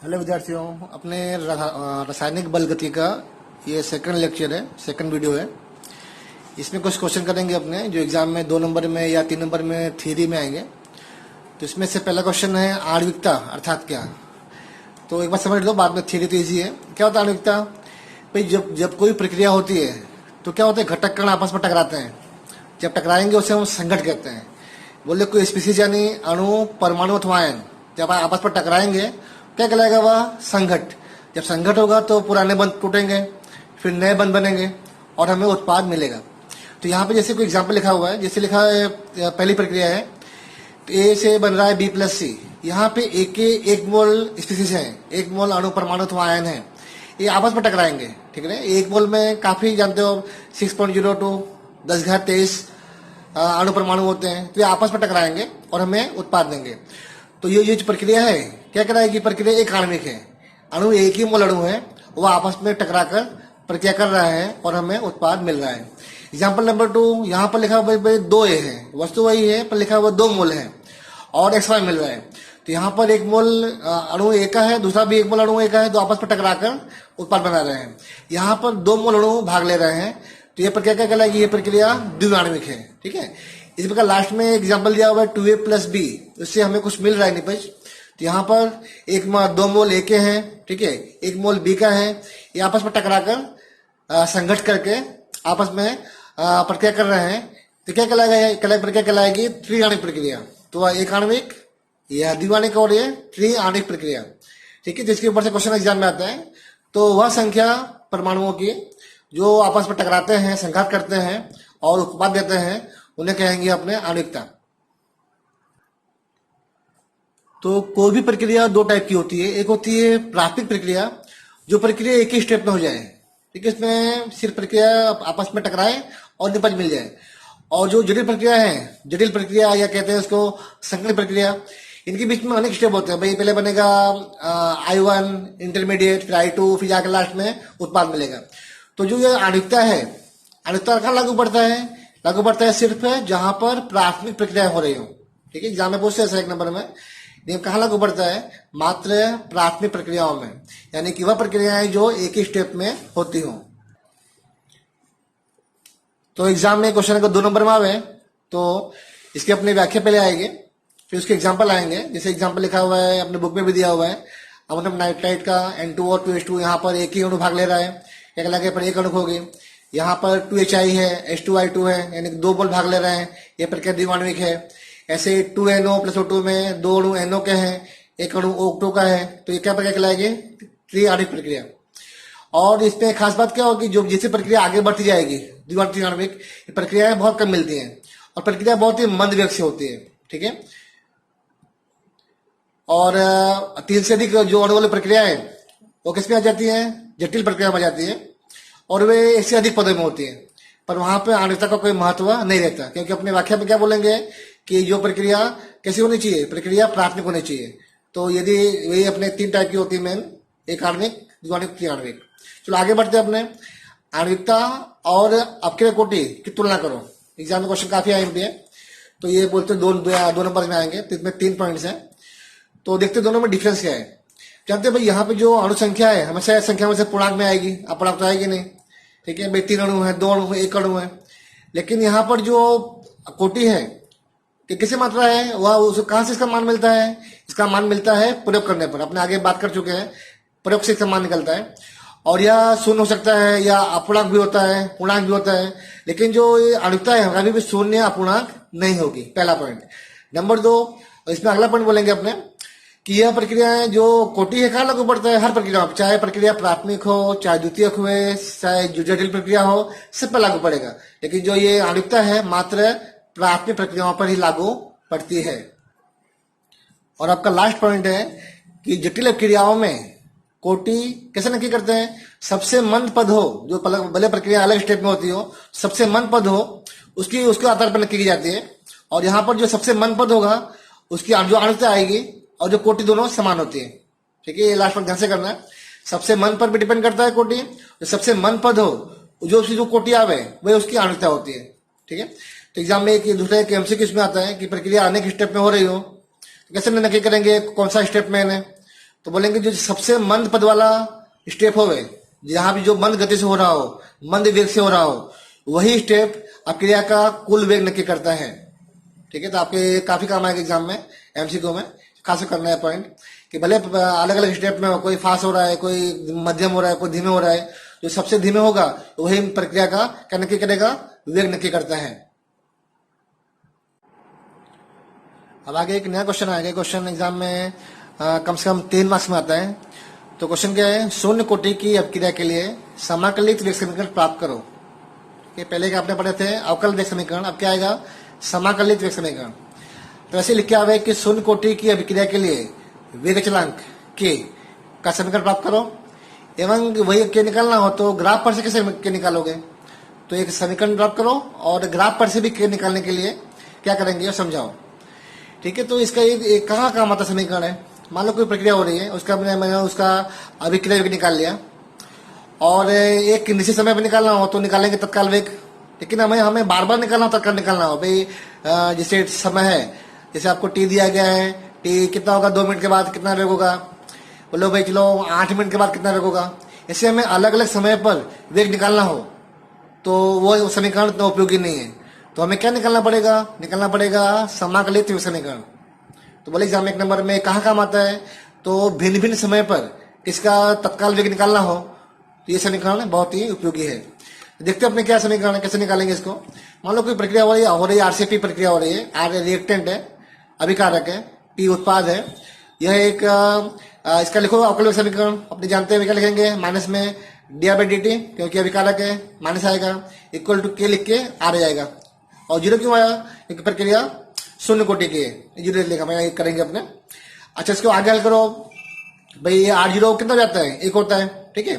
Hello विद्यार्थियों, अपने रासायनिक बल गति का ये सेकंड लेक्चर है, सेकंड वीडियो है। इसमें कुछ क्वेश्चन करेंगे अपने जो एग्जाम में 2 नंबर में या 3 नंबर में थ्योरी में आएंगे। तो इसमें से पहला क्वेश्चन है आणविकता अर्थात क्या। तो एक बार समझ लो, बाद में थ्योरी तो ईजी है। क्या होता है आणविकता? भाई जब जब कोई प्रक्रिया होती है तो क्या होता है, घटक कण आपस में टकराते हैं। जब टकराएंगे उसे हम संघट कहते हैं। बोले कोई स्पीसीज यानी अणु, परमाणु अथवा आयन जब आपस में टकराएंगे क्या कहलाएगा? वह संघट। जब संघट होगा तो पुराने बंध टूटेंगे, फिर नए बंध बनेंगे और हमें उत्पाद मिलेगा। तो यहाँ पे जैसे कोई एग्जाम्पल लिखा हुआ है, जैसे लिखा है पहली प्रक्रिया है, तो ए से बन रहा है बी प्लस सी। यहाँ पे ए के 1 मोल स्पीसीज है, 1 मोल अणु, परमाणु अथवा आयन है, ये आपस में टकराएंगे। ठीक है, 1 मोल में काफी जानते हो 6.02 10⁻23 अणु परमाणु होते हैं। तो ये आपस में टकराएंगे और हमें उत्पाद देंगे। तो ये जो प्रक्रिया है क्या कराएगी? प्रक्रिया एक आणविक है, अणु 1 ही मोल अणु है, वो आपस में टकराकर प्रक्रिया कर रहा है और हमें उत्पाद मिल रहा है। एग्जाम्पल नंबर 2, यहाँ पर लिखा हुआ 2 ए है, वस्तु वही है पर लिखा हुआ 2 मोल है और XY मिल रहा है। तो यहाँ पर 1 मोल अणु ए का है, दूसरा भी 1 मोल अणु ए का है, तो आपस में टकराकर उत्पाद बना रहे हैं। यहाँ पर 2 मोल अणु भाग ले रहे हैं, तो ये प्रक्रिया क्या कहलाएगी? ये प्रक्रिया द्विआण्विक है। ठीक है, इस प्रकार लास्ट में एग्जाम्पल दिया हुआ है 2A + B, इससे हमें कुछ मिल रहा है निपज। तो यहाँ पर 2 मोल ए के हैं, ठीक है, 1 मोल बी का है, ये आपस में टकराकर संघट करके आपस में प्रक्रिया कर रहे हैं। तो क्या कहलाएगा? प्रक्रिया कहलाएगी त्रिआण्विक प्रक्रिया। तो एक आणविक, यह द्विआण्विक और ये त्रिआण्विक प्रक्रिया। ठीक है, जिसके ऊपर से क्वेश्चन एग्जाम में आता है। तो वह संख्या परमाणुओं की जो आपस में टकराते हैं, संघात करते हैं और उत्पाद देते हैं, उन्हें कहेंगे अपने आणविकता। तो कोई भी प्रक्रिया 2 टाइप की होती है। एक होती है प्राथमिक प्रक्रिया, जो प्रक्रिया एक ही स्टेप में हो जाए। ठीक है, इसमें सिर्फ प्रक्रिया आपस में टकराए और निपज मिल जाए। और जो जटिल प्रक्रिया है, जटिल प्रक्रिया या कहते हैं उसको संकलित प्रक्रिया, इनके बीच में अनेक स्टेप होते हैं। भाई पहले बनेगा I1 इंटरमीडिएट, फिर I2, फिर जाकर लास्ट में उत्पाद मिलेगा। तो जो ये आणविकता है, आणविकता कहाँ लागू पड़ता है? लागू पड़ता है सिर्फ जहां पर प्राथमिक प्रक्रिया हो रही हो। ठीक है, एग्जाम में पूछते हैं 1 नंबर में, ये कहाँ लागू पड़ता है? मात्र प्राथमिक प्रक्रियाओं में, यानी कि वह प्रक्रियाएं जो एक ही स्टेप में होती हो। तो एग्जाम में क्वेश्चन अगर 2 नंबर में आवे तो इसकी अपनी व्याख्या पहले आएगी, फिर उसके एग्जाम्पल आएंगे। जैसे एग्जाम्पल लिखा हुआ है, अपने बुक में भी दिया हुआ है, अमोनियम नाइट्राइड का N2 और 2H2, यहाँ पर एक ही अणु भाग ले रहा है, एक लगे पर एक अणु होगी। यहाँ पर 2HI है, H2I2 है, यानी 2 मोल भाग ले रहे हैं, ये प्रक्रिया द्विआण्विक है। ऐसे 2NO + O2 में 2 अणु NO के हैं, एक अणु O2 का है, तो ये क्या प्रक्रिया कहलाएगी? त्रिआण्विक प्रक्रिया। और इसमें खास बात क्या होगी, जो जैसे प्रक्रिया आगे बढ़ती जाएगी द्विआण्विक, प्रक्रियाएं बहुत कम मिलती हैं और प्रक्रिया बहुत ही मंद वेग से होती है। ठीक है, और 3 से अधिक जो अणु वाली प्रक्रिया है वो किसमें आ जाती है? जटिल प्रक्रिया में आ जाती है, और वे 1 से अधिक पदों में होती है। पर वहां पे आणविकता का कोई महत्व नहीं रहता, क्योंकि अपने व्याख्या में क्या बोलेंगे कि जो प्रक्रिया कैसी होनी चाहिए? प्रक्रिया प्राथमिक होनी चाहिए। तो यदि वही अपने 3 टाइप की होती है मेन, एक आणविक, द्विआण्विक, त्रिआण्विक। चलो आगे बढ़ते हैं अपने। आणविकता और अपक्रिय कोटि की तुलना करो। एग्जाम में क्वेश्चन काफी आएंगे, तो ये बोलते 2 नंबर में आएंगे, तो इसमें 3 पॉइंट्स हैं। तो देखते दोनों में डिफरेंस क्या है। जानते हैं भाई, यहाँ पे जो अणु संख्या है हमेशा संख्या में से पूर्णांक में आएगी, अपूर्णांक तो आएगी नहीं। ठीक है भाई, 3 अणु है, 2 अणु है, 1 अणु है। लेकिन यहाँ पर जो कोटि है कि किसी मात्रा है, वह उसको कहाँ से इसका मान मिलता है? इसका मान मिलता है प्रयोग करने पर। अपने आगे बात कर चुके हैं, प्रयोग से इसका मान निकलता है। और यह शून्य हो सकता है या अपूर्णांक भी होता है, पूर्णांक भी होता है। लेकिन जो ये आणविकता है कभी भी शून्य अपूर्णांक नहीं होगी, पहला पॉइंट। नंबर 2, इसमें अगला पॉइंट बोलेंगे अपने कि यह प्रक्रिया जो कोटि है कहाँ लागू पड़ता है? हर प्रक्रिया, चाहे प्रक्रिया प्राथमिक हो, चाहे द्वितीयक हो, चाहे जटिल प्रक्रिया हो, सब पर लागू पड़ेगा। लेकिन जो ये आणविकता है मात्र प्राथमिक प्रक्रियाओं पर ही लागू पड़ती है। और आपका लास्ट पॉइंट है कि जटिल क्रियाओं में कोटि कैसे नक्की करते हैं? सबसे मंद पद हो, जो भले प्रक्रिया अलग स्टेप में होती हो, सबसे मंद पद हो उसके आधार पर नक्की की जाती है। और यहाँ पर जो सबसे मंद पद होगा उसकी जो आणविकता आएगी और जो कोटि दोनों समान होती है। ठीक है, ये लास्ट पर ध्यान से करना है। सबसे मंद पर भी डिपेंड करता है कोटि, जो सबसे मंद पद हो जो उसकी जो कोटि आवे वही उसकी आणविकता होती है। ठीक है, तो एग्जाम में एक दूसरे के MCQ में आता है कि प्रक्रिया अनेक स्टेप में हो रही हो, तो कैसे नक्की करेंगे कौन सा स्टेप में है? तो बोलेंगे जो सबसे मंद पद वाला स्टेप होवे, जहां भी जो मंद गति से हो रहा हो, मंद वेग से हो रहा हो, वही स्टेप अब क्रिया का कुल वेग नक्की करता है। ठीक है, तो आपके काफी काम आएगा एग्जाम में, एमसीक्यू में खास करना है पॉइंट कि भले अलग अलग स्टेप में हो, कोई फास्ट हो रहा है, कोई मध्यम हो रहा है, कोई धीमे हो रहा है, जो सबसे धीमे होगा वही प्रक्रिया का क्या नक्की करेगा, वेग नक्की करता है। अब आगे एक नया क्वेश्चन आएगा। क्वेश्चन एग्जाम में कम से कम 3 मार्क्स में आता है। तो क्वेश्चन क्या है, शून्य कोटि की अपक्रिया के लिए समाकलित वेग समीकरण प्राप्त करो। कि पहले क्या आपने पढ़े थे अवकल वेग समीकरण, अब क्या आएगा समाकलित वेग समीकरण। तो ऐसे लिख के आवे कि शून्य कोटि की अभिक्रिया के लिए वेग अचलांक के का समीकरण प्राप्त करो। एवं वही के निकालना हो तो ग्राफ पर से कैसे के निकालोगे, तो एक समीकरण प्राप्त करो और ग्राफ पर से भी के निकालने के लिए क्या करेंगे समझाओ। ठीक है, तो इसका एक कहाँ काम आता समीकरण है। मान लो कोई प्रक्रिया हो रही है, उसका मैंने उसका अभिक्रिया वेग निकाल लिया और एक निश्चित समय पर निकालना हो तो निकालेंगे तत्काल वेग। लेकिन हमें बार बार निकालना हो, तत्काल निकालना हो भाई, जैसे समय है, जैसे आपको टी दिया गया है, टी कितना होगा 2 मिनट के बाद कितना वेग होगा, बोलो भाई चलो 8 मिनट के बाद कितना वेग होगा। ऐसे हमें अलग अलग समय पर वेग निकालना हो तो वो समीकरण इतना उपयोगी नहीं है। तो हमें क्या निकालना पड़ेगा समाकलित वेग समीकरण। तो बोले एग्जाम 1 नंबर में कहाँ काम आता है, तो भिन्न भिन्न समय पर किसका तत्काल वेग निकालना हो तो ये समीकरण बहुत ही उपयोगी है। देखते हैं अपने क्या समीकरण है, कैसे निकालेंगे इसको। मान लो कोई प्रक्रिया हो रही है आरसीपी प्रक्रिया हो रही है, आर रिएक्टेंट है, अभिकारक है, पी उत्पाद है। यह एक इसका लिखो अवकल वेग समीकरण, अपने जानते हैं क्या लिखेंगे, माइनस में डी/dt क्योंकि अभिकारक है माइनस आएगा, इक्वल टू के लिख के आर जाएगा। और जीरो क्यों आया, क्योंकि प्रक्रिया शून्य कोटि की है, जीरो लिखा मैं करेंगे अपने। अच्छा, इसको आगे हल करो भाई, R0 कितना जाता है 1 होता है। ठीक है,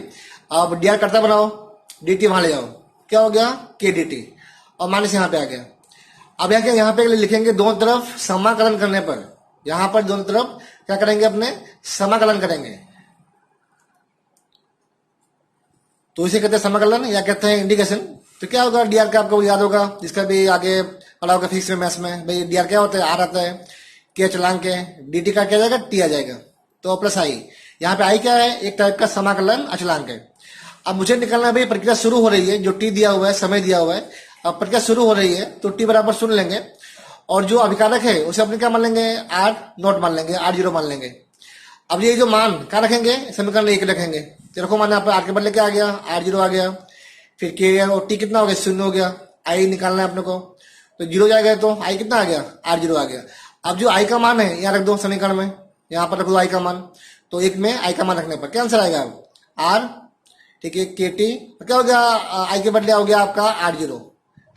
अब डी आर करता बनाओ, dt वहां ले जाओ, क्या हो गया के dt, और माइनस यहाँ पे आ गया। अब यहाँ पे लिखेंगे दोनों तरफ समाकलन करने पर, यहाँ पर दोनों तरफ क्या करेंगे अपने समाकलन करेंगे, तो इसे कहते हैं समाकलन या कहते हैं इंटीग्रेशन। तो क्या होगा डी आर का आपको याद होगा, जिसका भी आगे पढ़ा होगा फिजिक्स में मैथ्स में, भाई डी आर क्या होता है, आर आता है, के अचलांक है, dt का क्या जाएगा टी आ जाएगा, तो प्लस आई। यहाँ पे आई क्या है, एक टाइप का समाकलन अचलांक है। अब मुझे निकालना है भाई प्रक्रिया शुरू हो रही है, जो टी दिया हुआ है, समय दिया हुआ है, अब प्रक्रिया शुरू हो रही है तो टी बराबर सुन लेंगे, और जो अभिकारक है उसे अपने क्या मान लेंगे, R0 मान लेंगे, R0 मान लेंगे। अब ये जो मान क्या रखेंगे, समीकरण 1 रखेंगे, तो रखो मान यहाँ पे आर के बदले क्या आ गया, R0 आ गया, फिर के और टी कितना हो गया, 0 हो गया, आई निकालना है अपने को, तो 0 जाएगा तो आई कितना आ गया, R0 आ गया। अब जो आई का मान है यहाँ रख दो समीकरण में, यहाँ पर रख दो आई का मान, तो 1 में आई का मान रखने पर क्या आंसर आएगा, आर। ठीक है, के टी क्या हो गया, आई के बदले हो गया आपका R0,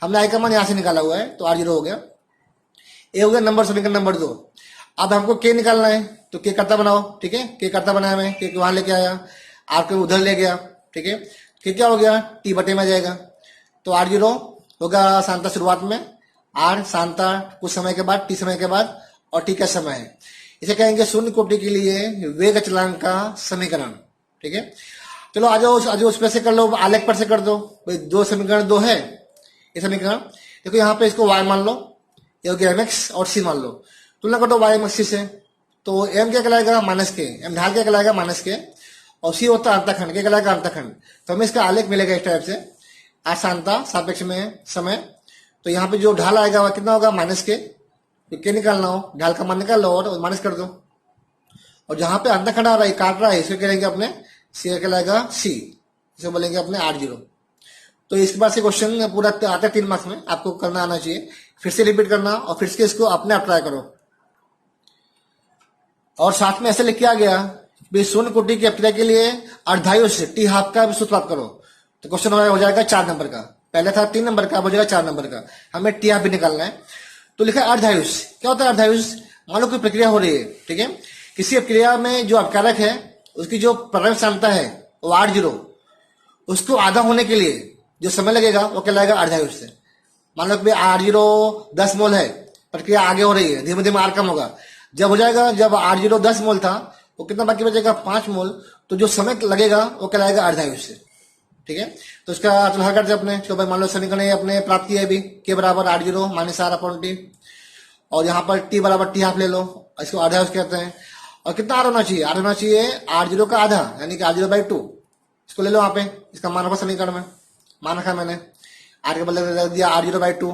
हमने आई का मान यहाँ से निकाला हुआ है तो R0 हो गया। ये हो गया नंबर समीकरण नंबर 2। अब हमको के निकालना है तो के करता बनाओ। ठीक है, के करता बनाया मैं, के वहां लेके आया, आर को उधर ले गया। ठीक है, फिर क्या हो गया, टी बटे में जाएगा, तो R0 होगा सांता शुरुआत में, आर सांता कुछ समय के बाद, टी समय के बाद, और टी का समय है। इसे कहेंगे शून्य कोटि के लिए वेग अचलांक का समीकरण। ठीक है, चलो आ जाओ उस पर से कर लो, आलेख पर से कर दो भाई, 2 समीकरण 2 है ये समीकरण। देखो यहाँ पे इसको y मान लो, ये हो गया mx, और c मान लो, तुलना कर दो y mx c से, तो m क्या कहलाएगा माइनस के, m ढाल क्या कहलाएगा माइनस के, और c होता है अंतखंड, क्या कहलाएगा अंतखंड। तो हमें इसका आलेख मिलेगा इस टाइप से, आसानता सापेक्ष में समय, तो यहाँ पे जो ढाल आएगा वह कितना होगा माइनस के, तो के निकालना हो ढाल का मान निकाल लो और माइनस कर दो, और जहां पे अंतखंड आ रहा है काट रहा है इसको कहेंगे अपने सी, कहलाएगा सी, इसे बोलेंगे अपने R0। तो इसके बाद से क्वेश्चन पूरा आता है 3 मार्क्स में, आपको करना आना चाहिए, फिर से रिपीट करना और फिर से इसको अपने आप ट्राई करो। और साथ में ऐसे लिख के आ गया शून्य कोटि की अपक्रिया के लिए अर्धायुष टी हाफ का सूत्र प्राप्त करो, तो क्वेश्चन हो जाएगा 4 नंबर का, पहले था 3 नंबर का, अब हो जाएगा 4 नंबर का, हमें टी हाफ भी निकालना है। तो लिखा है अर्धायुष, क्या होता है अर्धायुष, मान लो कोई प्रक्रिया हो रही है। ठीक है, किसी अपक्रिया में जो अपकारक है उसकी जो प्रवेश क्षमता है वो R0, उसको आधा होने के लिए जो समय लगेगा वो कहलाएगा अर्धायुष से। मान लो कि R0 10 मोल है, प्रक्रिया आगे हो रही है, धीमे धीमे आर कम होगा, जब हो जाएगा, जब R0 10 मोल था वो कितना बाकी बचेगा 5 मोल, तो जो समय लगेगा वो कहलाएगा अर्धायुष से। ठीक है, तो इसका हल करते अपने, तो भाई मान लो समीकरण अपने प्राप्त किया है अभी, के बराबर R0 minus R upon T, और यहाँ पर टी बराबर टी हाफ ले लो, इसको अर्धायुष कहते हैं। और कितना आर होना चाहिए? आर होना चाहिए R0 का आधा, यानी कि R0/2। इसको ले लो वहां पे, इसका मान रखो समीकरण में, मान रखा मैंने। आर के बदले रख दिया R0/2,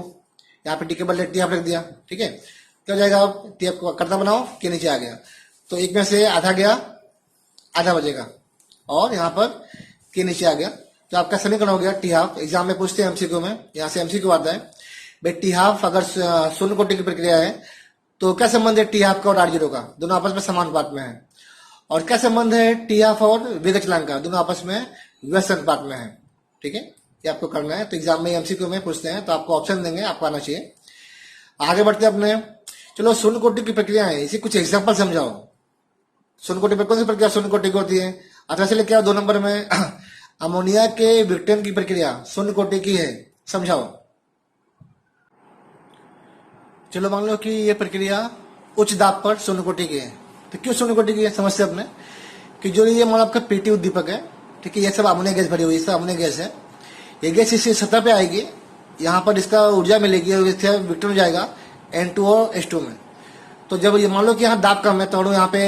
यहाँ पे टी के बदले टी रख दिया। ठीक है, क्या हो जाएगा? अब टी को करता बनाओ, के नीचे आ गया, तो एक में से आधा गया, आधा बचेगा, और यहाँ पर के नीचे आ गया, तो आपका समीकरण हो गया टी हाफ। एग्जाम में पूछते हैं एमसीक्यू में, यहाँ से एमसीक्यू आता है भाई टी हाफ अगर शून्य कोटि की प्रक्रिया है तो क्या संबंध है टी हाफ का और R0 का? दोनों आपस में समानुपात में है। और क्या संबंध है टी हाफ और वेग अचलांक का? दोनों आपस में व्यस्त अनुपात में है। ठीक है, ये आपको करना है। तो एग्जाम में एमसीक्यू में पूछते हैं तो आपको ऑप्शन देंगे, आपको आना चाहिए। आगे बढ़ते हैं अपने, चलो शून्य कोटि की प्रक्रिया है, इसी कुछ एग्जाम्पल समझाओ। शून्य कोटि पर कौन सी प्रक्रिया शून्य कोटि की होती है? अथवा चलिए क्या 2 नंबर में अमोनिया के विघटन की प्रक्रिया शून्य कोटि की है, समझाओ। चलो मान लो कि ये प्रक्रिया उच्च दाब पर शून्य कोटि की है। तो क्यों शून्य कोटि की है समझते अपने, कि जो ये मान लो आपका पीटी उद्दीपक है, ठीक है, ये सब अमोनिया गैस भरी हुई है, सब अमोनिया गैस है। ये गैस इसी सतह पे आएगी, यहाँ पर इसका ऊर्जा मिलेगी और इससे विघटन हो जाएगा N2 और H2 में। तो जब ये मान लो कि यहाँ दाब कम है तो यहाँ पे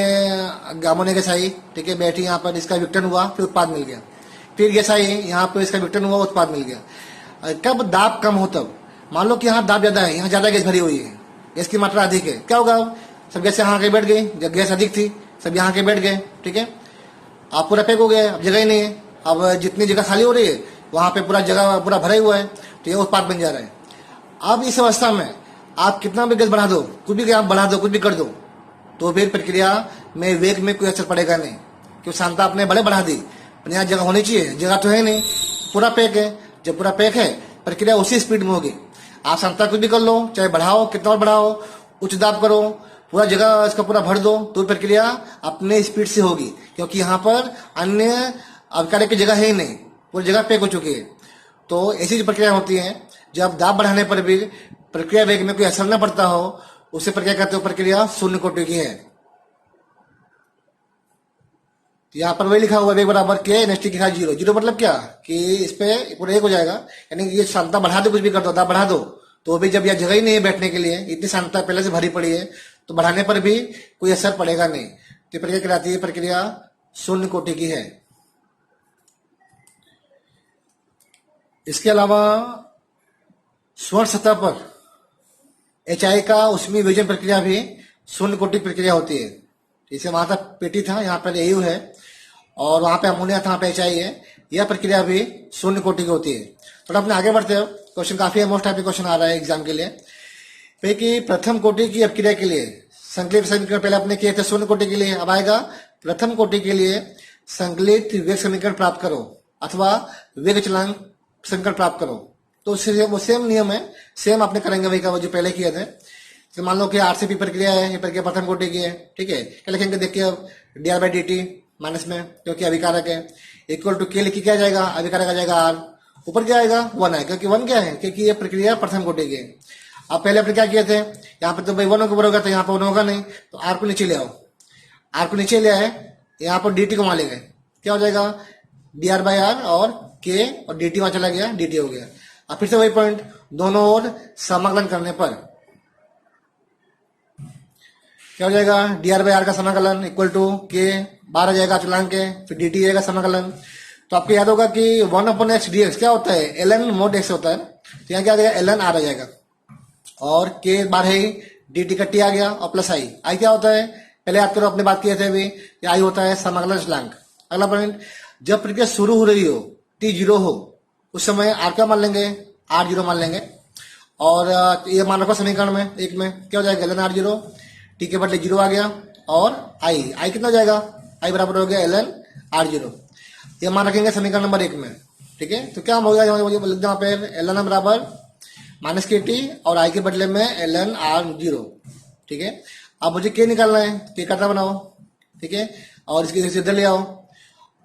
अमोनिया गैस आई, ठीक है, बैठी, यहाँ पर इसका विघटन हुआ, फिर उत्पाद मिल गया। फिर गैस आई, यहाँ पर इसका विघटन हुआ, उत्पाद मिल गया। कब दाब कम हो? तब मान लो कि यहाँ दाब ज्यादा है, यहाँ ज्यादा गैस भरी हुई है, गैस की मात्रा अधिक है, क्या होगा? सब गैस यहाँ के बैठ गई, जब गैस अधिक थी सब यहाँ के बैठ गए, ठीक है, आप पूरा पैक हो गया, अब जगह ही नहीं है। अब जितनी जगह खाली हो रही है वहां पे पूरा जगह पूरा भरा हुआ है, तो ये उत्पाद बन जा रहा है। अब इस अवस्था में आप कितना भी गैस बढ़ा दो, कुछ भी आप बढ़ा दो, कुछ भी कर दो, तो फिर प्रक्रिया में वेग में कोई असर पड़ेगा नहीं, क्योंकि सांद्रता आपने भले बढ़ा दी, पर यहाँ जगह होनी चाहिए, जगह तो है नहीं, पूरा पैक है। जब पूरा पैक है प्रक्रिया उसी स्पीड में होगी। आप सांद्रता कुछ भी कर लो, चाहे बढ़ाओ, कितना और बढ़ाओ, उच्च दाब करो, पूरा जगह इसका पूरा भर दो, तो प्रक्रिया अपने स्पीड से होगी, क्योंकि यहाँ पर अन्य अभिकारक की जगह है ही नहीं, पूरी जगह पैक हो चुकी है। तो ऐसी प्रक्रिया होती है जब दाब बढ़ाने पर भी प्रक्रिया वेग में कोई असर न पड़ता हो, उसे प्रक्रिया कहते हो प्रक्रिया शून्य कोटि की है। यहाँ पर वही लिखा हुआ वेग बराबर के NST की 0। 0 मतलब क्या, कि इस पे पूरा एक हो जाएगा, यानी कि ये सांद्रता बढ़ा दो, कुछ भी कर दो, दाब बढ़ा दो, तो भी जब यह जगह ही नहीं है बैठने के लिए, इतनी सांद्रता पहले से भरी पड़ी है, तो बढ़ाने पर भी कोई असर पड़ेगा नहीं। तो प्रक्रिया कहलाती है प्रक्रिया शून्य कोटि की है। इसके अलावा स्वर्ण सतह पर HI का उष्मीय विभजन प्रक्रिया भी शून्य कोटि प्रक्रिया होती है। जैसे वहां तक पेटी था, यहाँ पर AU है, और वहां पे अमोनिया था, वहां पे HI है। यह प्रक्रिया भी शून्य कोटि की होती है। थोड़ा अपने आगे बढ़ते हो, क्वेश्चन काफी है, मोस्ट टाइप के क्वेश्चन आ रहा है एग्जाम के लिए। पे कि प्रथम कोटि की अपक्रिया के लिए संकलित समीकरण पहले आपने किए थे शून्य कोटि के लिए, अब आएगा प्रथम कोटि के लिए संकलित वेग समीकरण प्राप्त करो अथवा वेग अचलांक समीकरण प्राप्त करो। तो वो सेम नियम है, सेम आपने करेंगे वही का वो जो पहले किए थे। तो मान लो कि RCP प्रक्रिया है, ये प्रक्रिया प्रथम कोटि की है, ठीक है, क्या लिखेंगे देखिए अब, dR/dt माइनस में, क्योंकि अभिकारक है, इक्वल टू के लिखी क्या जाएगा, अभिकारक आ जाएगा R, ऊपर क्या आएगा 1 है, क्योंकि 1 क्या है, क्योंकि ये प्रक्रिया प्रथम कोटि की है। अब पहले अपने क्या किए थे, यहाँ पे तो भाई 1 के ऊपर होगा, तो यहाँ पर 1 होगा नहीं, तो R को नीचे ले आओ, R को नीचे ले आए, यहाँ पर dt को वहां ले गए, क्या हो जाएगा dR/r, और k और dt वहां चला गया, dt हो गया। अब फिर से वही पॉइंट, दोनों ओर समाकलन करने पर क्या हो जाएगा, dR/r का समाकलन इक्वल टू के, बाहर आ जाएगा अचलांक के, फिर dt आएगा समाकलन। तो आपको याद होगा कि 1/x dx क्या होता है, ln mod x होता है, तो यहाँ क्या आ जाएगा ln r आ जाएगा, और के बाहर है dt का t आ गया, और प्लस i क्या होता है, पहले याद करो अपने बात किए थे अभी, आई होता है समाकलन अचलांक। अगला पॉइंट, जब प्रक्रिया शुरू हो रही हो, t 0 हो, उस समय r क्या मान लेंगे, r0 मान लेंगे, और ये मान रखो समीकरण में एक में क्या हो जाएगा ln r0, t के बदले 0 आ गया, और i कितना हो जाएगा, i बराबर हो गया ln r0, ये मान रखेंगे समीकरण नंबर 1 में, ठीक है। तो क्या होगा, लिख दो यहाँ पे ln बराबर माइनस के टी, और i के बदले में ln r0, ठीक है। अब मुझे k निकालना है, k करता बनाओ, ठीक है, और इसकी इधर ले आओ।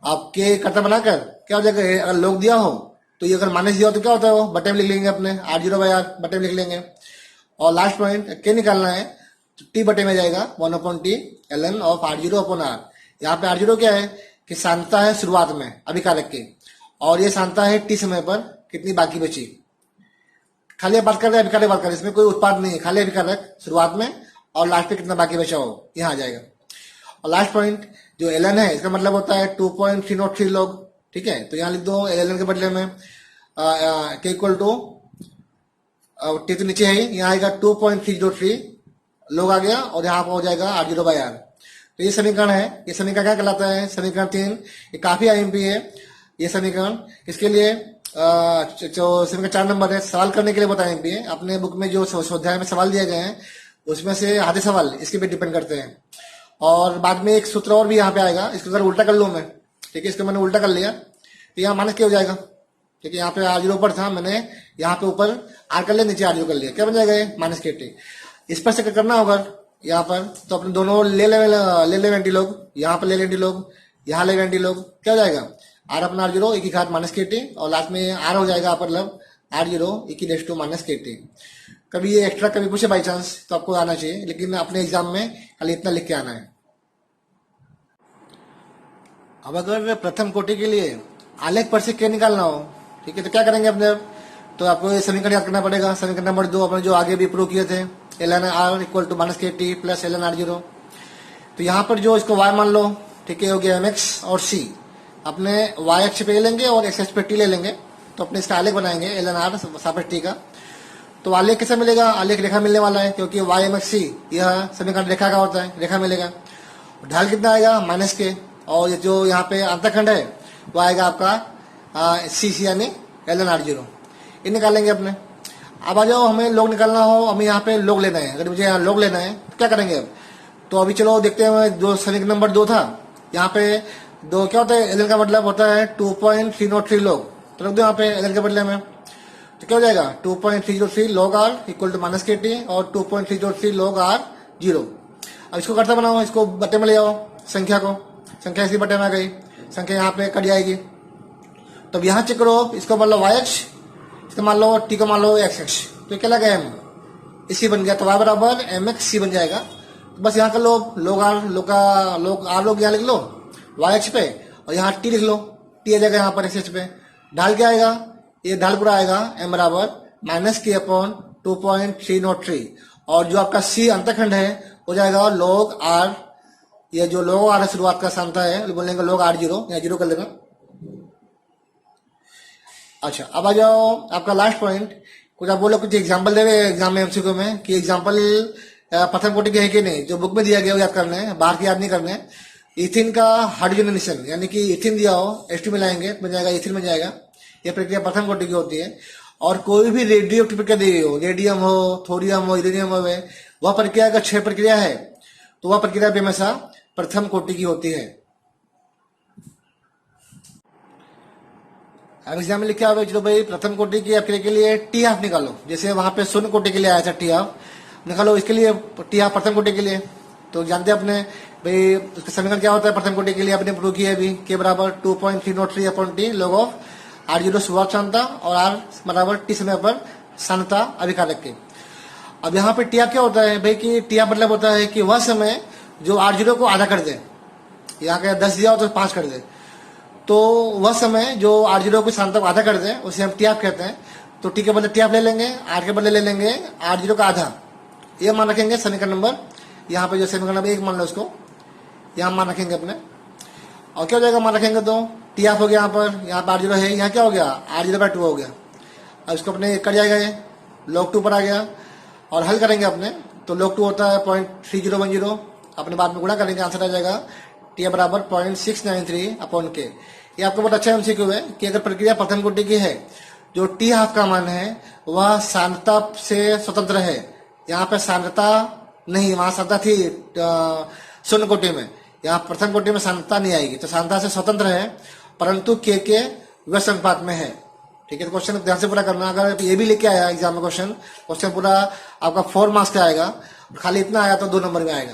आप k करता बनाकर क्या हो जाएगा, अगर लोग दिया हो तो ये अगर माइनस दिया हो तो क्या होता है, वो बटे में लिख लेंगे अपने, r0/r बटे में लिख लेंगे। और लास्ट पॉइंट k निकालना है, तो t बटे में जाएगा 1/t ln ऑफ r0/r। यहाँ पे r0 क्या है कि सांद्रता है शुरुआत में अभिकारक की, और ये सांद्रता है t समय पर कितनी बाकी बची। खाली बात कर रहे हैं अभिकारक, बात कर रहे हैं, इसमें कोई उत्पाद नहीं है, खाली अभिकारक शुरुआत में, और लास्ट पे कितना बाकी बचा हो यहाँ आ जाएगा। और लास्ट पॉइंट जो ln है इसका मतलब होता है 2.303 log, ठीक है। तो यहाँ लिख दो ln के बदले में k इक्वल टू टी तो नीचे है, यहाँ आएगा 2.303 log आ गया और यहाँ पर हो जाएगा r0/r। तो ये समीकरण है। ये समीकरण क्या कहलाता है? समीकरण 3। ये काफी आईएमपी है ये समीकरण। इसके लिए जो समीकरण 4 नंबर है, सवाल करने के लिए बहुत आईएमपी है। अपने बुक में जो स्वाध्याय में सवाल दिए गए हैं उसमें से आधे सवाल इसके पे डिपेंड करते हैं। और बाद में एक सूत्र और भी यहाँ पे आएगा, इसको अगर उल्टा कर लूँ मैं, ठीक है, इसको मैंने उल्टा कर लिया तो यहाँ माइनस क्या हो जाएगा, ठीक है। यहाँ पे r0 ऊपर था, मैंने यहाँ पे ऊपर r कर लिया, नीचे r0 कर लिया, क्या बन जाएगा ये -kt। इस पर से करना होगा यहाँ पर, तो अपने दोनों ले ले एंटी लोग, यहाँ पर ले एंटी लोग, यहाँ ले एंटी लोग, क्या हो जाएगा r अपना r0 एक ही घात -kt और लास्ट में r हो जाएगा मतलब r0 (-kt)। कभी ये एक्स्ट्रा कभी पूछे बाई चांस तो आपको आना चाहिए, लेकिन अपने एग्जाम में खाली इतना लिख के आना है। अब अगर प्रथम कोटि के लिए आलेख पर से k निकालना हो, ठीक है, तो क्या करेंगे अपने, तो आपको ये समीकरण याद करना पड़ेगा। समीकरण नंबर 2 अपने जो आगे भी प्रूव किए थे, ln r equal to -kt plus ln r0। तो यहाँ पर जो इसको y मान लो, ठीक है, हो गया mx और c। अपने y अक्ष पे ले लेंगे और x अक्ष पे t ले लेंगे, तो अपने इसका आलेख बनाएंगे ln r सापेक्ष t का। तो आलेख कैसे मिलेगा? आलेख रेखा मिलने वाला है, क्योंकि y mx c यह समीकरण रेखा का होता है, रेखा मिलेगा। ढाल कितना आएगा -k, और ये जो यहाँ पे अंतखंड है वो आएगा आपका सी यानी ln r0। ये निकालेंगे अपने। अब आ जाओ, हमें लोग निकालना हो, हमें यहाँ पे लोग लेना है। अगर मुझे यहाँ लोग लेना है तो क्या करेंगे अब? तो अभी चलो देखते हैं, जो समीकरण नंबर 2 था, यहाँ पे 2 क्या होता है, ln का मतलब होता है 2.303 log, तो रख दो यहाँ पे ln के बदले में, तो क्या हो जाएगा 2.303 log r equal to -kt और 2.303 log r0। अब इसको करता बनाओ, इसको बटे में ले आओ, संख्या को, संख्या इसी बटे में आ गई, संख्या यहाँ पे कट जाएगी। तो अब यहाँ चेक करो, इसको मान लो y अक्ष, इसको मान लो t को मान लो x अक्ष, तो क्या लगा m इसी बन गया, तो y बराबर mx c बन जाएगा। तो बस यहाँ कर लो, लोग r लोग यहाँ लिख लो y अक्ष पे, और यहाँ t लिख लो, t आ जाएगा यहाँ पर x अक्ष पे। ढाल क्या आएगा, ये ढाल पूरा आएगा m बराबर -k/2.303, और जो आपका c अंतखंड है हो जाएगा log r, ये जो log r शुरुआत का सांता है बोलेंगे log r0, यहाँ 0 कर लेना। अच्छा, अब आ जाओ आपका लास्ट पॉइंट। कुछ आप बोलो, कुछ एग्जांपल दे रहे एग्जाम में एमसीक्यू में कि एग्जांपल प्रथम कोटि के है कि नहीं, जो बुक में दिया गया वो याद करना है, बाहर की याद नहीं करने। इथिन का हाइड्रोजनेशन, यानी कि इथिन दिया हो, H2 मिलाएंगे बन जाएगा इथिन बन जाएगा। यह प्रक्रिया प्रथम कोटि की होती है। और कोई भी रेडियो एक्टिव प्रक्रिया दी हो, रेडियम हो, थोरियम हो, यूरेनियम हो, वह प्रक्रिया अगर 6 प्रक्रिया है तो वह प्रक्रिया भी हमेशा प्रथम कोटि की होती है। अब एग्जाम में लिखे आओगे, चलो भाई प्रथम कोटि की प्रक्रिया के लिए टी हाफ निकालो। जैसे वहां पे शून्य कोटि के लिए आया था टी हाफ, निकालो इसके लिए टी हाफ प्रथम कोटि के लिए। तो जानते हैं अपने भाई उसका समीकरण क्या होता है प्रथम कोटि के लिए, आपने प्रूव किया अभी, के बराबर 2.303/t log ऑफ r0 शुरुआत सांता और r बराबर t समय पर सांता अभिकारक के। अब यहाँ पे टी हाफ क्या होता है भाई, कि टी हाफ मतलब होता है कि वह समय जो r0 को आधा कर दे, यहाँ का 10 दिया हो तो 5 कर दे, तो वह समय जो r0 को सांता को आधा कर दे उसे हम टी हाफ कहते हैं। तो टी के बदले टी हाफ ले लेंगे, r के बदले ले लेंगे r0 का आधा, ये मान रखेंगे समीकरण नंबर, यहाँ पे जो समीकरण नंबर 1 मान लो उसको यहाँ मान रखेंगे अपने। और क्या हो जाएगा मान रखेंगे तो टी हाफ हो गया, यहाँ पर r0 है, यहाँ क्या हो गया r0/2 हो गया। अब इसको अपने कट जाएगा, ये log 2 पर आ गया, और हल करेंगे अपने, तो log 2 होता है 0.3010, अपने बाद में गुणा करेंगे, आंसर आ जाएगा टी बराबर 0.693/k। ये आपको बहुत अच्छा एमसीक्यू है कि अगर प्रक्रिया प्रथम कोटि की है, जो टी हाफ का मान है वह सांद्रता से स्वतंत्र है। यहाँ पे सांद्रता नहीं, वहां सांद्रता थी शून्य कोटि में, यहाँ प्रथम कोटि में सांद्रता नहीं आएगी, तो सांद्रता से स्वतंत्र है, परंतु के व्यस्त अनुपात में है। ठीक है, तो क्वेश्चन ध्यान से पूरा करना। अगर ये भी लेके आया एग्जाम में क्वेश्चन पूरा आपका 4 मार्क्स का आएगा, खाली इतना आया तो 2 नंबर में आएगा।